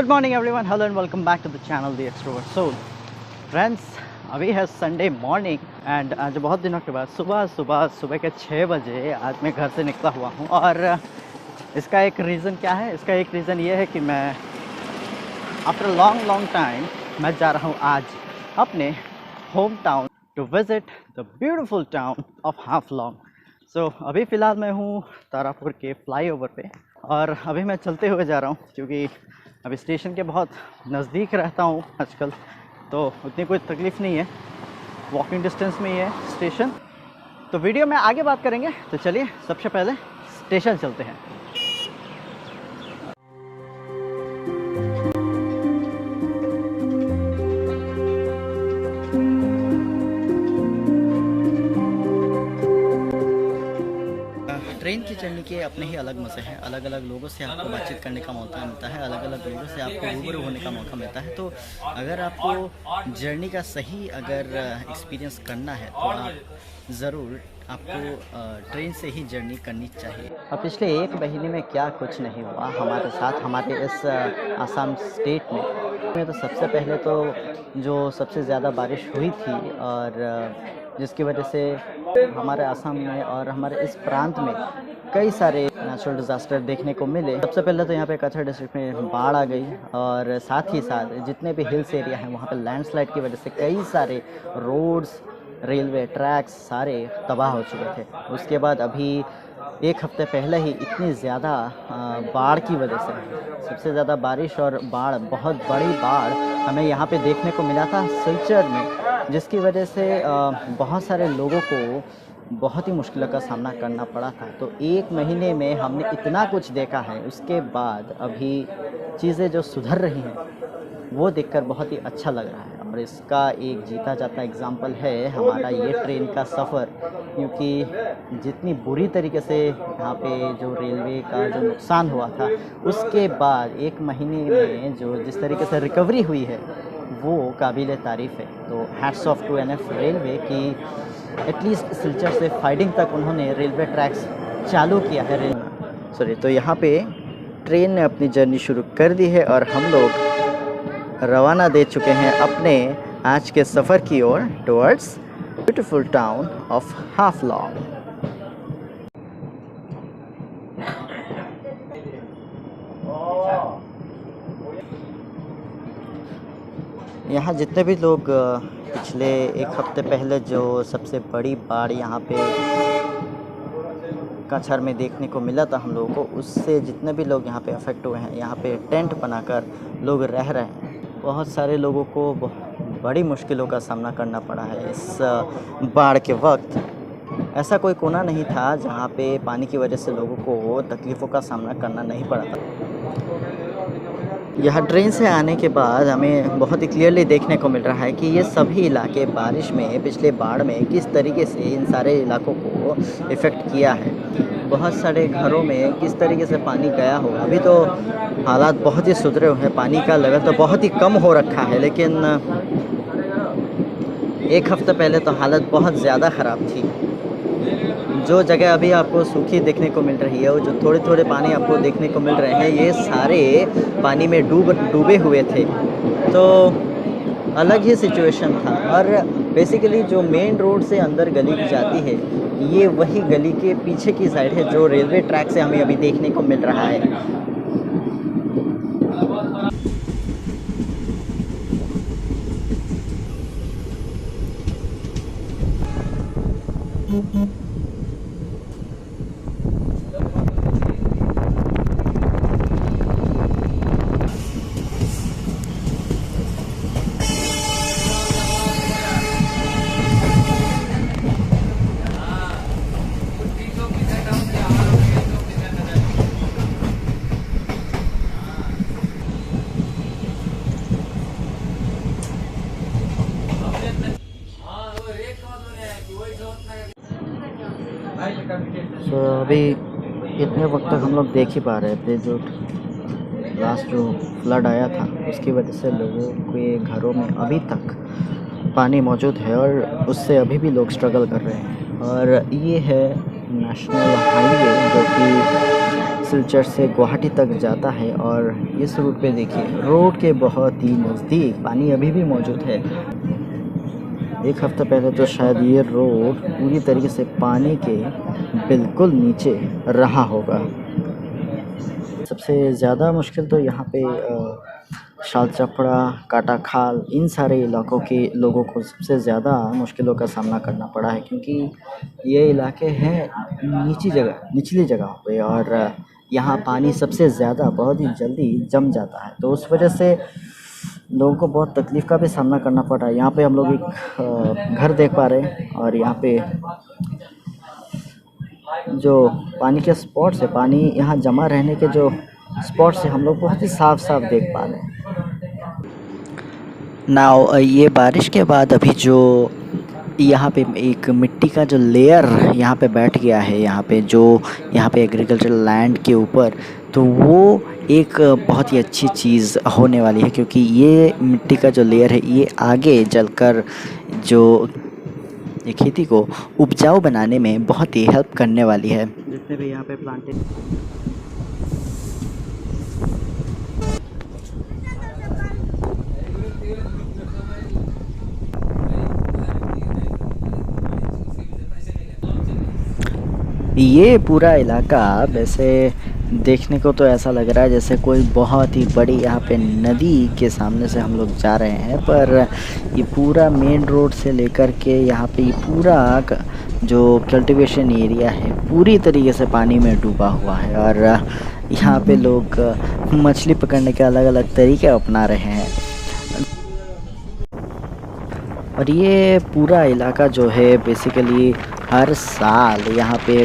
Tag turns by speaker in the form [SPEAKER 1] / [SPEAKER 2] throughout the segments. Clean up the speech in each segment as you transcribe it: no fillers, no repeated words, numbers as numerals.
[SPEAKER 1] Good morning everyone, hello and welcome back to the channel the extrovert soul. Friends, अभी है Sunday morning and आज बहुत दिनों के बाद सुबह के 6 बजे आज मैं घर से निकला हुआ हूँ। और इसका एक रीज़न क्या है? इसका एक रीज़न ये है कि मैं आफ्टर लॉन्ग टाइम मैं जा रहा हूँ आज अपने home town to visit the beautiful town of Haflong. So अभी फ़िलहाल मैं हूँ तारापुर के फ्लाईओवर पे और अभी मैं चलते हुए जा रहा हूँ क्योंकि अभी स्टेशन के बहुत नज़दीक रहता हूँ आजकल, तो उतनी कोई तकलीफ़ नहीं है, वॉकिंग डिस्टेंस में ही है स्टेशन। तो वीडियो में आगे बात करेंगे, तो चलिए सबसे पहले स्टेशन चलते हैं। ट्रेन की जर्नी के अपने ही अलग मज़े हैं, अलग अलग लोगों से आपको बातचीत करने का मौका मिलता है, अलग अलग लोगों से आपको रूबरू होने का मौका मिलता है। तो अगर आपको जर्नी का सही एक्सपीरियंस करना है तो आप ज़रूर आपको ट्रेन से ही जर्नी करनी चाहिए। अब पिछले 1 महीने में क्या कुछ नहीं हुआ हमारे साथ, हमारे इस आसाम स्टेट में तो सबसे पहले तो जो सबसे ज़्यादा बारिश हुई थी और जिसकी वजह से हमारे आसाम में और हमारे इस प्रांत में कई सारे नेचुरल डिज़ास्टर देखने को मिले। सबसे पहले तो यहाँ पे कचरा डिस्ट्रिक्ट में बाढ़ आ गई और साथ ही साथ जितने भी हिल्स एरिया हैं वहाँ पे लैंडस्लाइड की वजह से कई सारे रोड्स, रेलवे ट्रैक्स सारे तबाह हो चुके थे। उसके बाद अभी 1 हफ्ते पहले ही इतनी ज़्यादा बाढ़ की वजह से, सबसे ज़्यादा बारिश और बाढ़, बहुत बड़ी बाढ़ हमें यहाँ पे देखने को मिला था सिलचर में, जिसकी वजह से बहुत सारे लोगों को बहुत ही मुश्किलों का सामना करना पड़ा था। तो 1 महीने में हमने इतना कुछ देखा है, उसके बाद अभी चीज़ें जो सुधर रही हैं वो देखकर बहुत ही अच्छा लग रहा है। और इसका एक जीता जाता एग्ज़ाम्पल है हमारा ये ट्रेन का सफ़र, क्योंकि जितनी बुरी तरीके से यहाँ पे जो रेलवे का जो नुकसान हुआ था, उसके बाद 1 महीने में जो जिस तरीके से रिकवरी हुई है वो काबिल तारीफ़ है। तो hats off to NF railway कि एटलीस्ट सिलचर से फाइडिंग तक उन्होंने रेलवे ट्रैक्स चालू किया है। तो यहाँ पे ट्रेन ने अपनी जर्नी शुरू कर दी है और हम लोग रवाना दे चुके हैं अपने आज के सफ़र की ओर towards beautiful town of Haflong. यहाँ जितने भी लोग पिछले 1 हफ्ते पहले जो सबसे बड़ी बाढ़ यहाँ पे कछर में देखने को मिला था हम लोगों को, उससे जितने भी लोग यहाँ पे अफेक्ट हुए हैं, यहाँ पे टेंट बनाकर लोग रह रहे हैं। बहुत सारे लोगों को बड़ी मुश्किलों का सामना करना पड़ा है इस बाढ़ के वक्त। ऐसा कोई कोना नहीं था जहाँ पे पानी की वजह से लोगों को तकलीफ़ों का सामना करना नहीं पड़ा था। यहाँ ट्रेन से आने के बाद हमें बहुत ही क्लियरली देखने को मिल रहा है कि ये सभी इलाके बारिश में, पिछले बाढ़ में किस तरीके से इन सारे इलाकों को इफ़ेक्ट किया है। बहुत सारे घरों में किस तरीके से पानी गया हो। अभी तो हालात बहुत ही सुधरे हुए हैं, पानी का लेवल तो बहुत ही कम हो रखा है, लेकिन 1 हफ्ते पहले तो हालत बहुत ज़्यादा ख़राब थी। जो जगह अभी आपको सूखी देखने को मिल रही है, वो जो थोड़े थोड़े पानी आपको देखने को मिल रहे हैं, ये सारे पानी में डूबे हुए थे। तो अलग ही सिचुएशन था। और बेसिकली जो मेन रोड से अंदर गली जाती है, ये वही गली के पीछे की साइड है जो रेलवे ट्रैक से हमें अभी देखने को मिल रहा है। अभी इतने वक्त तक हम लोग देख ही पा रहे थे, जो लास्ट जो फ्लड आया था उसकी वजह से लोगों के घरों में अभी तक पानी मौजूद है और उससे अभी भी लोग स्ट्रगल कर रहे हैं। और ये है नेशनल हाईवे जो कि सिलचर से गुवाहाटी तक जाता है। और इस रूट पे देखिए रोड के बहुत ही नज़दीक पानी अभी भी मौजूद है। एक हफ्ता पहले तो शायद ये रोड पूरी तरीके से पानी के बिल्कुल नीचे रहा होगा। सबसे ज़्यादा मुश्किल तो यहाँ पे शाल चपड़ा, काटा खाल, इन सारे इलाकों के लोगों को सबसे ज़्यादा मुश्किलों का सामना करना पड़ा है, क्योंकि ये इलाके हैं निचली जगहों पे, और यहाँ पानी सबसे ज़्यादा बहुत ही जल्दी जम जाता है। तो उस वजह से लोगों को बहुत तकलीफ़ का भी सामना करना पड़ रहा है। यहाँ पे हम लोग एक घर देख पा रहे हैं, और यहाँ पे जो पानी के स्पॉट्स है, पानी यहाँ जमा रहने के जो स्पॉट्स है, हम लोग बहुत ही साफ साफ देख पा रहे हैं। नाउ ये बारिश के बाद अभी जो यहाँ पे एक मिट्टी का जो लेयर यहाँ पे बैठ गया है, यहाँ पे एग्रीकल्चरल लैंड के ऊपर, तो वो एक बहुत ही अच्छी चीज़ होने वाली है, क्योंकि ये मिट्टी का जो लेयर है ये आगे चलकर जो ये खेती को उपजाऊ बनाने में बहुत ही हेल्प करने वाली है। जितने भी यहाँ पे प्लांटेड ये पूरा इलाका वैसे देखने को तो ऐसा लग रहा है जैसे कोई बहुत ही बड़ी यहाँ पे नदी के सामने से हम लोग जा रहे हैं, पर ये पूरा मेन रोड से लेकर के यहाँ पे ये पूरा जो कल्टीवेशन एरिया है पूरी तरीके से पानी में डूबा हुआ है। और यहाँ पे लोग मछली पकड़ने के अलग अलग तरीके अपना रहे हैं। और ये पूरा इलाका जो है बेसिकली हर साल यहाँ पे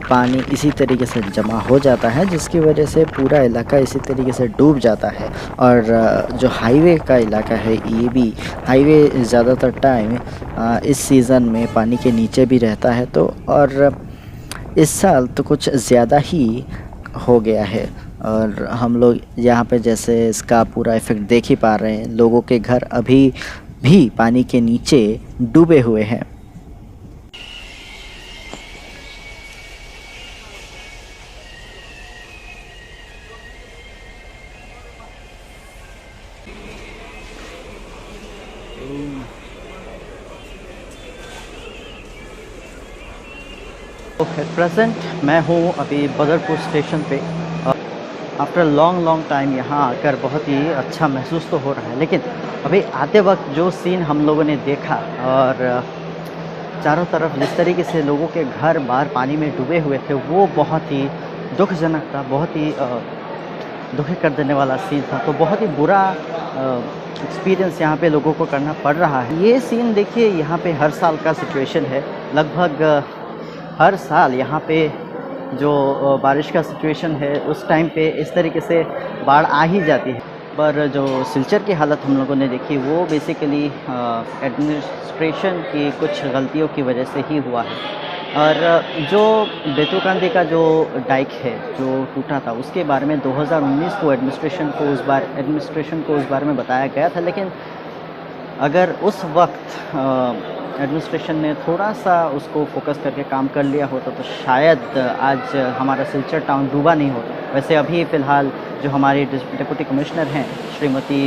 [SPEAKER 1] पानी इसी तरीके से जमा हो जाता है, जिसकी वजह से पूरा इलाका इसी तरीके से डूब जाता है। और जो हाईवे का इलाका है, ये भी हाईवे ज़्यादातर टाइम इस सीज़न में पानी के नीचे भी रहता है। तो और इस साल तो कुछ ज़्यादा ही हो गया है, और हम लोग यहाँ पे जैसे इसका पूरा इफ़ेक्ट देख ही पा रहे हैं। लोगों के घर अभी भी पानी के नीचे डूबे हुए हैं। एट प्रेजेंट मैं हूँ अभी बदरपुर स्टेशन पे। आफ्टर लॉन्ग टाइम यहाँ आकर बहुत ही अच्छा महसूस तो हो रहा है, लेकिन अभी आते वक्त जो सीन हम लोगों ने देखा, और चारों तरफ जिस तरीके से लोगों के घर बाहर पानी में डूबे हुए थे, वो बहुत ही दुखजनक था, बहुत ही दुखी कर देने वाला सीन था। तो बहुत ही बुरा एक्सपीरियंस यहाँ पे लोगों को करना पड़ रहा है। ये सीन देखिए, यहाँ पे हर साल का सिचुएशन है। लगभग हर साल यहाँ पे जो बारिश का सिचुएशन है, उस टाइम पे इस तरीके से बाढ़ आ ही जाती है। पर जो सिलचर की हालत हम लोगों ने देखी, वो बेसिकली एडमिनिस्ट्रेशन की कुछ गलतियों की वजह से ही हुआ है। और जो बेतुकांदी का जो डाइक है जो टूटा था, उसके बारे में 2019 को एडमिनिस्ट्रेशन को उस बारे में बताया गया था। लेकिन अगर उस वक्त एडमिनिस्ट्रेशन ने थोड़ा सा उसको फोकस करके काम कर लिया होता, तो शायद आज हमारा सिलचर टाउन डूबा नहीं होता। वैसे अभी फ़िलहाल जो हमारी डिप्टी कमिश्नर हैं श्रीमती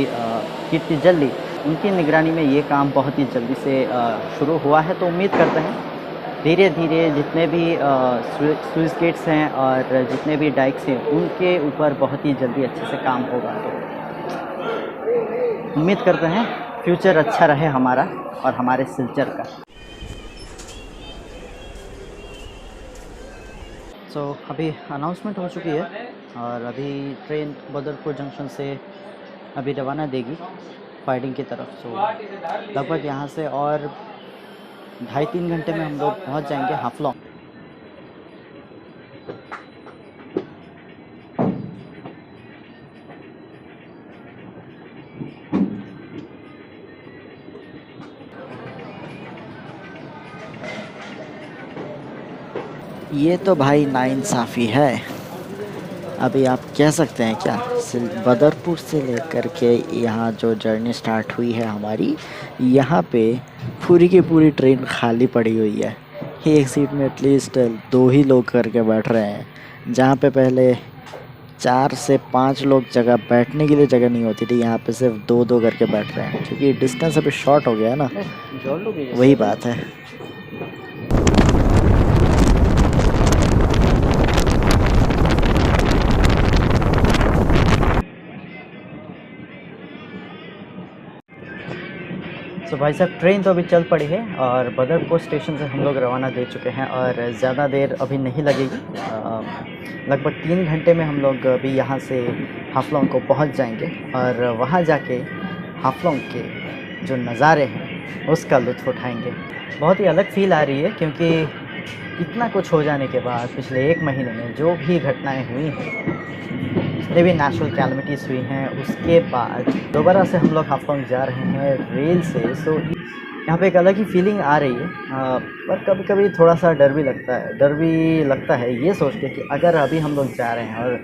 [SPEAKER 1] कीर्ति जल्दी, उनकी निगरानी में ये काम बहुत ही जल्दी से शुरू हुआ है। तो उम्मीद करते हैं धीरे धीरे जितने भी स्लूइस गेट्स हैं और जितने भी डाइक्स हैं, उनके ऊपर बहुत ही जल्दी अच्छे से काम होगा। तो उम्मीद करते हैं फ्यूचर अच्छा रहे हमारा और हमारे सिलचर का। सो अभी अनाउंसमेंट हो चुकी है, और अभी ट्रेन बदरपुर जंक्शन से अभी रवाना देगी फाइटिंग की तरफ। सो लगभग यहाँ से और 2.5-3 घंटे में हम लोग पहुँच जाएंगे हाफलॉन्ग। ये तो भाई नाइंसाफ़ी है। अभी आप कह सकते हैं क्या, बदरपुर से लेकर के यहाँ जो जर्नी स्टार्ट हुई है हमारी, यहाँ पे पूरी की पूरी ट्रेन खाली पड़ी हुई है। एक सीट में एटलीस्ट 2 ही लोग करके बैठ रहे हैं, जहाँ पे पहले 4 से 5 लोग जगह बैठने के लिए जगह नहीं होती थी, यहाँ पे सिर्फ 2-2 करके बैठ रहे हैं क्योंकि डिस्टेंस अभी शॉर्ट हो गया है ना, वही बात है। तो भाई साहब ट्रेन तो अभी चल पड़ी है और बदरपुर स्टेशन से हम लोग रवाना दे चुके हैं और ज़्यादा देर अभी नहीं लगेगी। लगभग 3 घंटे में हम लोग अभी यहाँ से हाफलॉन्ग को पहुँच जाएंगे और वहाँ जाके हाफलॉन्ग के जो नज़ारे हैं उसका लुत्फ़ उठाएंगे। बहुत ही अलग फ़ील आ रही है क्योंकि इतना कुछ हो जाने के बाद पिछले 1 महीने में जो भी घटनाएं हुई हैं, जितने भी नेचुरल कैलमिटीज़ हुई हैं, उसके बाद दोबारा से हम लोग हाफलॉन्ग जा रहे हैं रेल से। सो यहाँ पे एक अलग ही फीलिंग आ रही है, पर कभी कभी थोड़ा सा डर भी लगता है ये सोच के कि अगर अभी हम लोग जा रहे हैं और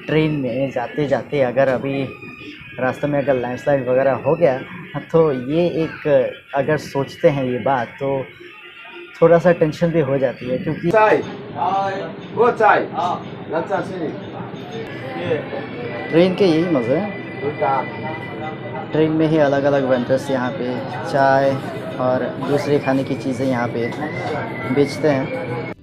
[SPEAKER 1] ट्रेन में जाते जाते अगर अभी रास्ते में अगर लैंडस्लाइड वगैरह हो गया तो ये एक अगर सोचते हैं ये बात तो थोड़ा सा टेंशन भी हो जाती है क्योंकि ट्रेन के यही मज़े हैं। ट्रेन में ही अलग अलग वेंडर्स यहाँ पे चाय और दूसरी खाने की चीज़ें यहाँ पे बेचते हैं।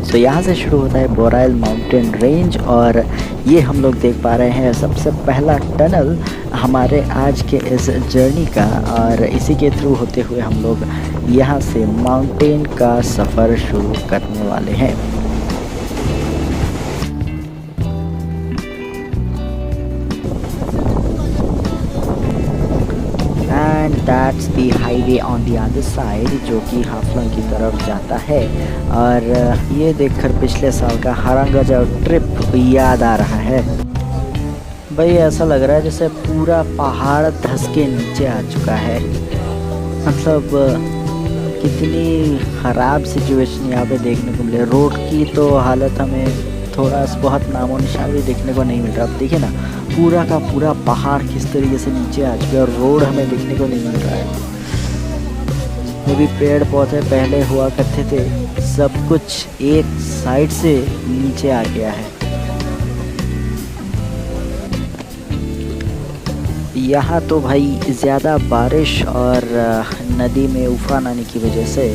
[SPEAKER 1] तो यहाँ से शुरू होता है बोराइल माउंटेन रेंज और ये हम लोग देख पा रहे हैं सबसे पहला टनल हमारे आज के इस जर्नी का, और इसी के थ्रू होते हुए हम लोग यहाँ से माउंटेन का सफ़र शुरू करने वाले हैं। And that's the highway on the other side जो कि हाफलॉन्ग की तरफ जाता है। और ये देखकर पिछले साल का हरंगजा ट्रिप याद आ रहा है। भाई ऐसा लग रहा है जैसे पूरा पहाड़ धंस के नीचे आ चुका है। मतलब कितनी ख़राब सिचुएशन यहाँ पे देखने को मिले। रोड की तो हालत हमें थोड़ा बहुत नामो निशान भी देखने को नहीं मिल रहा। अब देखिए ना, पूरा का पूरा पहाड़ किस तरीके से नीचे आ चुका है और रोड हमें देखने को नहीं मिल रहा है। जितने भी पेड़ पौधे पहले हुआ करते थे सब कुछ एक साइड से नीचे आ गया है। यहाँ तो भाई ज़्यादा बारिश और नदी में उफान आने की वजह से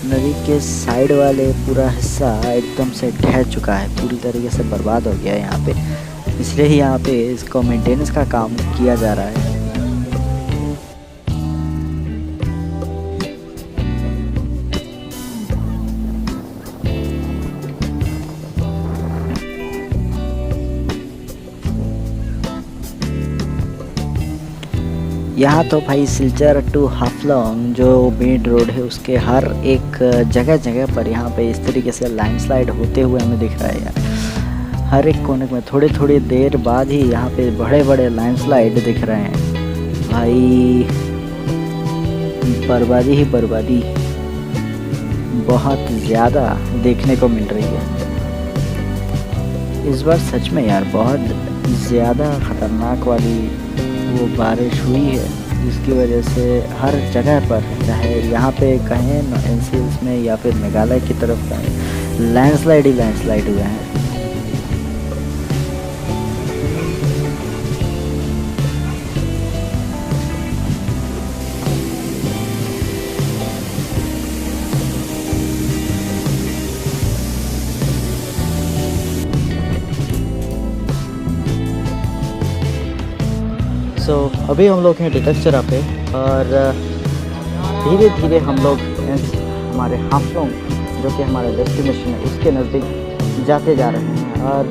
[SPEAKER 1] नदी के साइड वाले पूरा हिस्सा एकदम से ढह चुका है, पूरी तरीके से बर्बाद हो गया है यहाँ पे। इसलिए ही यहाँ पे इसको मेंटेनेंस का काम किया जा रहा है। यहाँ तो भाई सिलचर टू हाफलॉन्ग जो मेन रोड है उसके हर एक जगह पर यहाँ पे इस तरीके से लैंडस्लाइड होते हुए हमें दिख रहा है यार। हर एक कोने में थोड़ी देर बाद ही यहाँ पे बड़े बड़े लैंडस्लाइड दिख रहे हैं। भाई बर्बादी ही बर्बादी बहुत ज़्यादा देखने को मिल रही है इस बार। सच में यार बहुत ज़्यादा ख़तरनाक वाली वो बारिश हुई है जिसकी वजह से हर जगह पर, चाहे यहाँ पे कहें एनसीएल्स में या फिर मेघालय की तरफ कहें, लैंडस्लाइड हुए हैं। तो अभी हम लोग हैं डिटक्चरा पे और धीरे धीरे हम लोग हमारे हाफलॉन्ग जो कि हमारा डेस्टिनेशन है उसके नज़दीक जाते जा रहे हैं। और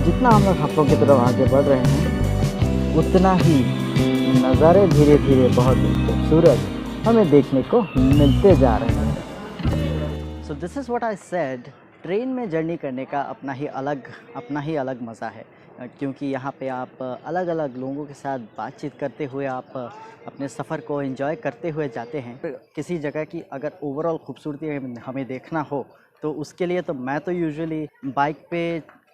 [SPEAKER 1] जितना हम लोग हाफलॉन्ग की तरफ आगे बढ़ रहे हैं उतना ही नज़ारे धीरे धीरे बहुत ही खूबसूरत हमें देखने को मिलते जा रहे हैं। So this is what I said, train में जर्नी करने का अपना ही अलग मज़ा है क्योंकि यहाँ पे आप अलग अलग लोगों के साथ बातचीत करते हुए आप अपने सफ़र को एंजॉय करते हुए जाते हैं। किसी जगह की अगर ओवरऑल खूबसूरती हमें देखना हो तो उसके लिए तो मैं तो यूजुअली बाइक पे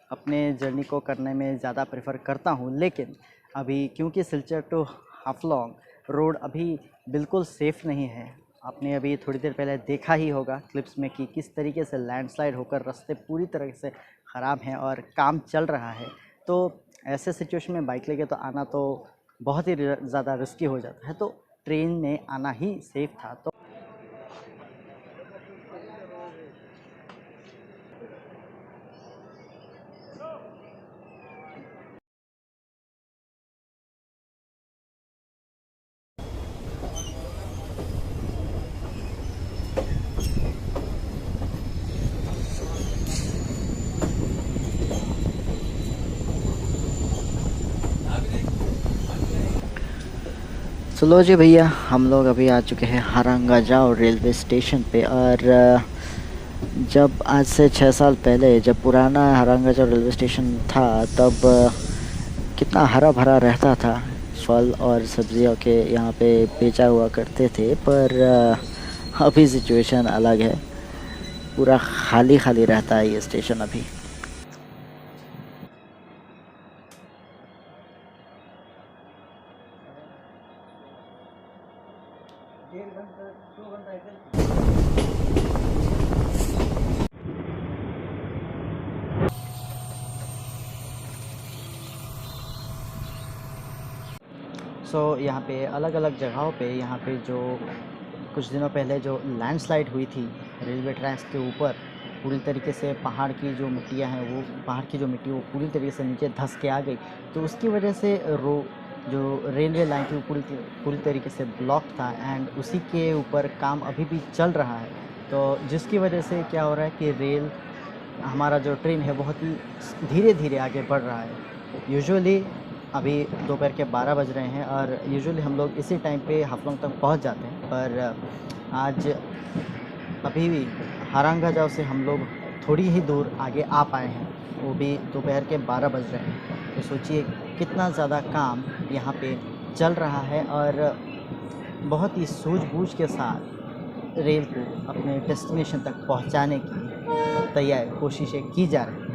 [SPEAKER 1] अपने जर्नी को करने में ज़्यादा प्रेफर करता हूँ, लेकिन अभी क्योंकि सिलचर टू हाफलोंग रोड अभी बिल्कुल सेफ़ नहीं है। आपने अभी थोड़ी देर पहले देखा ही होगा क्लिप्स में कि किस तरीके से लैंडस्लाइड होकर रास्ते पूरी तरह से ख़राब हैं और काम चल रहा है। तो ऐसे सिचुएशन में बाइक लेके तो आना तो बहुत ही ज़्यादा रिस्की हो जाता है, तो ट्रेन में आना ही सेफ़ था। तो चलो जी भैया, हम लोग अभी आ चुके हैं हारंगा जाओ रेलवे स्टेशन पे। और जब आज से 6 साल पहले जब पुराना हारंगा जाओ रेलवे स्टेशन था, तब कितना हरा भरा रहता था। फल और सब्जियों के यहाँ पे बेचा हुआ करते थे, पर अभी सिचुएशन अलग है। पूरा खाली खाली रहता है ये स्टेशन अभी। यहाँ पे अलग अलग जगहों पे यहाँ पे जो कुछ दिनों पहले जो लैंडस्लाइड हुई थी रेलवे ट्रैक्स के ऊपर, पूरी तरीके से पहाड़ की जो मिट्टियाँ हैं वो पहाड़ की जो मिट्टी वो पूरी तरीके से नीचे धंस के आ गई। तो उसकी वजह से जो रेलवे लाइन थी वो पूरी तरीके से ब्लॉक था, एंड उसी के ऊपर काम अभी भी चल रहा है। तो जिसकी वजह से क्या हो रहा है कि हमारा जो ट्रेन है बहुत ही धीरे धीरे आगे बढ़ रहा है। यूजुअली अभी दोपहर के 12 बज रहे हैं और यूजुअली हम लोग इसी टाइम पे हाफलोंग तक पहुंच जाते हैं, पर आज अभी भी हारंगा जाओ से हम लोग थोड़ी ही दूर आगे आ पाए हैं, वो भी दोपहर के 12 बज रहे हैं। तो सोचिए कितना ज़्यादा काम यहाँ पे चल रहा है और बहुत ही सूझबूझ के साथ रेल को अपने डेस्टिनेशन तक पहुँचाने की कोशिशें की जा रही हैं।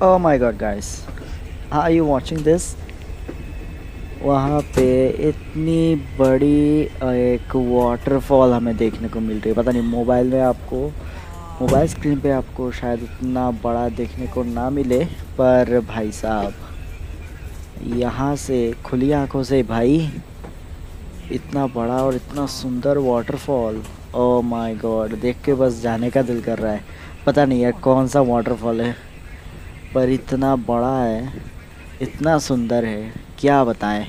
[SPEAKER 1] Oh my god guys, are you watching this? वहाँ पे इतनी बड़ी एक वाटरफॉल हमें देखने को मिल रही है। पता नहीं मोबाइल स्क्रीन पे आपको शायद इतना बड़ा देखने को ना मिले, पर भाई साहब यहाँ से खुली आंखों से भाई इतना बड़ा और इतना सुंदर वाटरफॉल, ओह माय गॉड, देख के बस जाने का दिल कर रहा है। पता नहीं यार कौन सा वाटरफॉल है, पर इतना बड़ा है, इतना सुंदर है, क्या बताएं।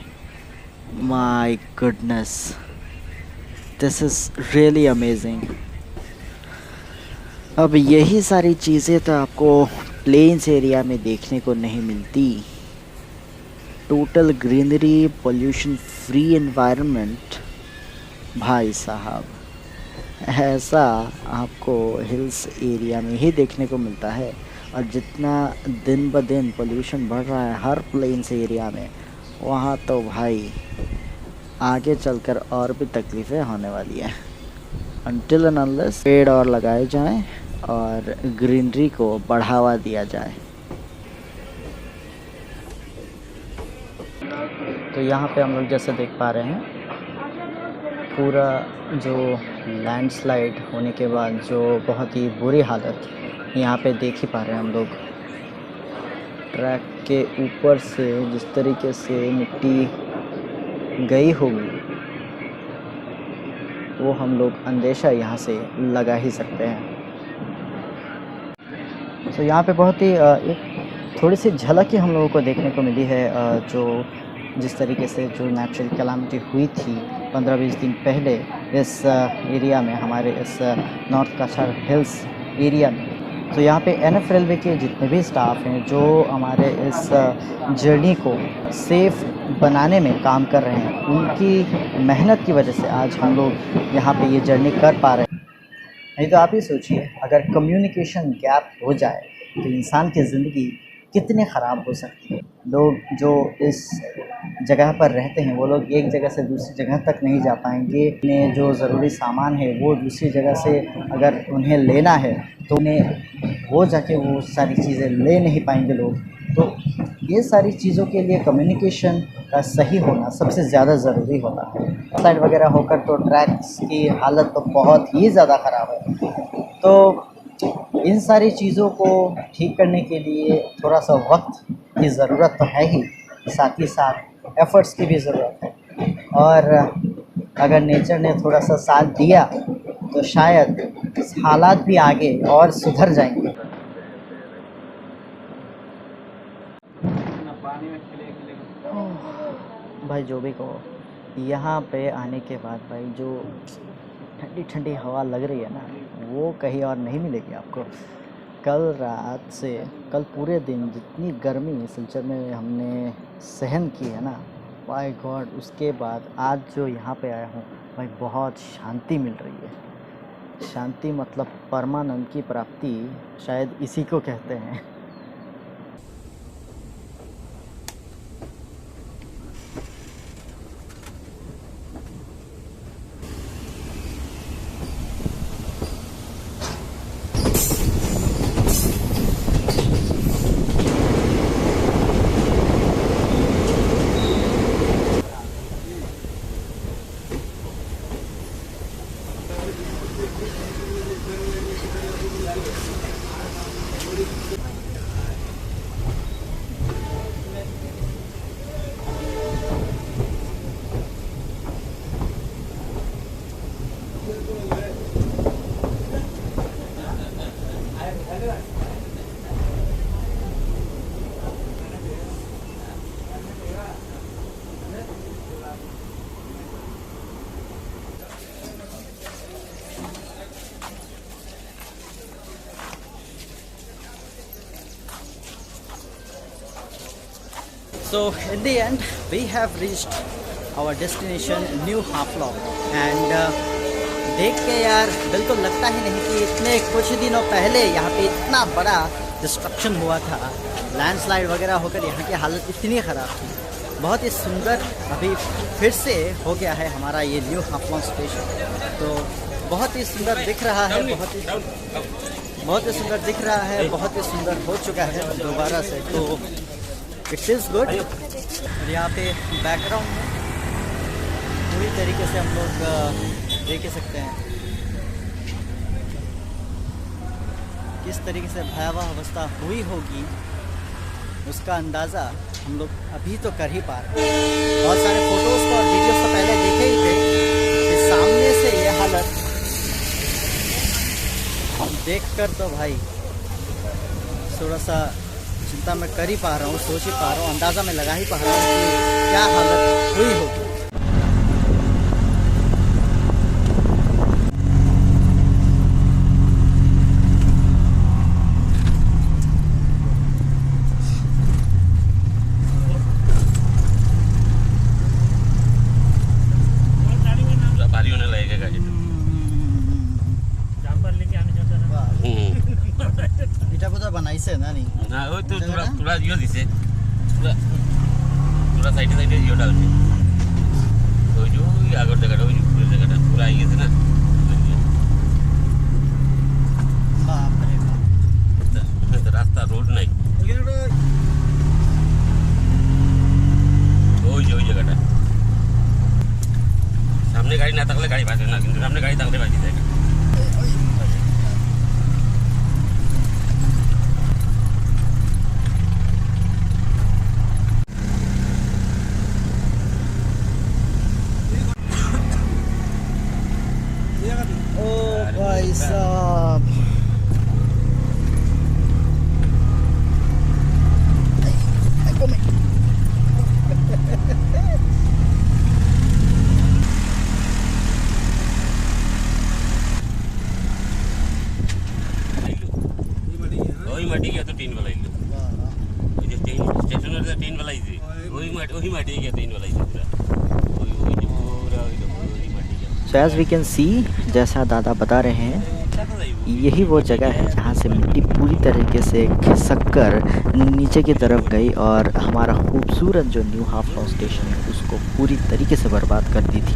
[SPEAKER 1] My goodness, this is really amazing. अब यही सारी चीज़ें तो आपको प्लेन्स एरिया में देखने को नहीं मिलती। Total greenery, pollution free environment, भाई साहब ऐसा आपको हिल्स एरिया में ही देखने को मिलता है। और जितना दिन ब दिन पोल्यूशन बढ़ रहा है हर प्लेन्स एरिया में, वहाँ तो भाई आगे चलकर और भी तकलीफ़ें होने वाली है। अनटिल एंड अनलेस पेड़ और लगाए जाएं और ग्रीनरी को बढ़ावा दिया जाए। तो यहाँ पे हम लोग जैसे देख पा रहे हैं, पूरा जो लैंडस्लाइड होने के बाद जो बहुत ही बुरी हालत यहाँ पे देख ही पा रहे हैं हम लोग। ट्रैक के ऊपर से जिस तरीके से मिट्टी गई होगी वो हम लोग अंदेशा यहाँ से लगा ही सकते हैं। तो यहाँ पे बहुत ही एक थोड़ी सी झलक ही हम लोगों को देखने को मिली है, जो जिस तरीके से जो नेचुरल कैलामिटी हुई थी 15-20 दिन पहले इस एरिया में, हमारे इस नॉर्थ काछार हिल्स एरिया में। तो यहाँ पे एनएफ रेलवे के जितने भी स्टाफ हैं जो हमारे इस जर्नी को सेफ़ बनाने में काम कर रहे हैं, उनकी मेहनत की वजह से आज हम लोग यहाँ पे ये जर्नी कर पा रहे हैं। नहीं तो आप ही सोचिए, अगर कम्युनिकेशन गैप हो जाए तो इंसान की ज़िंदगी कितनी ख़राब हो सकती है। लोग जो इस जगह पर रहते हैं वो लोग एक जगह से दूसरी जगह तक नहीं जा पाएंगे। उन्हें जो ज़रूरी सामान है वो दूसरी जगह से अगर उन्हें लेना है तो उन्हें वो जाके वो सारी चीज़ें ले नहीं पाएंगे लोग। तो ये सारी चीज़ों के लिए कम्युनिकेशन का सही होना सबसे ज़्यादा ज़रूरी होता है। साइड वगैरह होकर तो ट्रैक्स की हालत तो बहुत ही ज़्यादा ख़राब है। तो इन सारी चीज़ों को ठीक करने के लिए थोड़ा सा वक्त की ज़रूरत तो है ही, साथ ही साथ एफ़र्ट्स की भी ज़रूरत है। और अगर नेचर ने थोड़ा सा साथ दिया तो शायद हालात भी आगे और सुधर जाएंगे। भाई जो भी कहो, यहाँ पे आने के बाद भाई जो ठंडी ठंडी हवा लग रही है ना, वो कहीं और नहीं मिलेगी आपको। कल रात से कल पूरे दिन जितनी गर्मी सिलचर में हमने सहन की है ना, बाय गॉड, उसके बाद आज जो यहाँ पे आया हूँ भाई, बहुत शांति मिल रही है। शांति मतलब परमानंद की प्राप्ति, शायद इसी को कहते हैं। So in the end, we have reached our destination, New Haflong, and देख के यार बिल्कुल लगता ही नहीं कि इतने कुछ दिनों पहले यहाँ पे इतना बड़ा डिस्ट्रक्शन हुआ था, लैंडस्लाइड वगैरह होकर यहाँ की हालत इतनी ख़राब थी। बहुत ही सुंदर अभी फिर से हो गया है हमारा ये न्यू हाफलॉन्ग स्टेशन। तो बहुत ही सुंदर दिख रहा है, बहुत ही सुंदर दिख रहा है, बहुत ही सुंदर हो चुका है दोबारा से। तो इट इज़ गुड। और यहाँ पे बैकग्राउंड में पूरी तरीके से हम लोग देख ही सकते हैं किस तरीके से भयावह अवस्था हुई होगी, उसका अंदाज़ा हम लोग अभी तो कर ही पा रहे हैं। बहुत सारे फ़ोटोज़ तो और वीडियोज़ तो पहले देखे ही थे कि सामने से ये हालत देखकर तो भाई थोड़ा सा चिंता मैं कर ही पा रहा हूँ, सोच ही पा रहा हूँ, अंदाज़ा मैं लगा ही पा रहा हूँ कि क्या हालत हुई होगी। बनाइছে না নি না ওই তো তোরা ইয়ে দিছে তোরা সাইডে সাইডে ইয়েটা আছে ওই যে আগের জায়গাটা ওই পুরো জায়গাটা পুরো আই গেছে না বাপ রে বাপ রাস্তা রোড নাই ওই যে ওই জায়গাটা সামনে গাড়ি না থাকলে গাড়ি বাঁচে না, কিন্তু সামনে গাড়ি থাকলে বাঁচি যায়। भाई साहब
[SPEAKER 2] वाला 3 वाला ही थी वही माटी है 3 वाला ही थी पूरा वही माटी है।
[SPEAKER 1] So as we can see, जैसा दादा बता रहे हैं, यही वो जगह है जहाँ से मिट्टी पूरी तरीके से खिसक कर नीचे की तरफ गई और हमारा खूबसूरत जो न्यू हाफलॉन्ग स्टेशन है उसको पूरी तरीके से बर्बाद कर दी थी।